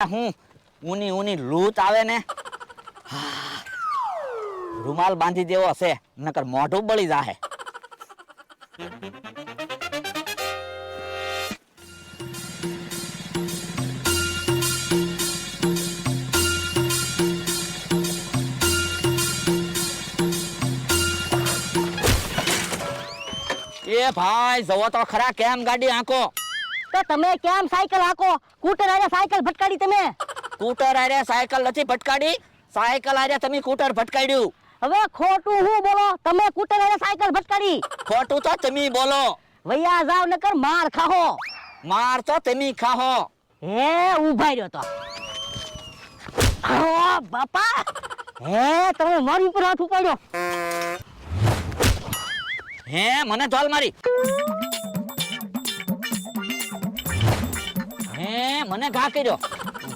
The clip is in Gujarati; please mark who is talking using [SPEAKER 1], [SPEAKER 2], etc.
[SPEAKER 1] હું ઊની ઊની લૂત આવે ને રૂમાલ બાંધી દેવો હશે નકર મોઢું બળી જાહે. એ ભાઈ જવો તો ખરા કેમ ગાડી આંકો.
[SPEAKER 2] તો તમે કેમ સાયકલ હાકો? સ્કૂટર આરે સાયકલ ભટકાડી તમે.
[SPEAKER 1] સ્કૂટર આરે સાયકલ નથી ભટકાડી, સાયકલ આરે તમે સ્કૂટર ભટકાડ્યું.
[SPEAKER 2] હવે ખોટું હું બોલો? તમે સ્કૂટર આરે સાયકલ ભટકાડી.
[SPEAKER 1] ખોટું તો તમે બોલો.
[SPEAKER 2] વૈયા જાવ નકર માર ખાહો.
[SPEAKER 1] માર તો તમે ખાહો.
[SPEAKER 2] હે ઉભા રહ્યો તો. ઓ બાપા, હે તમે મારી ઉપર હાથ ઉપાડ્યો.
[SPEAKER 1] હે મને ધોલ મારી. હે મને ઘા કર્યો.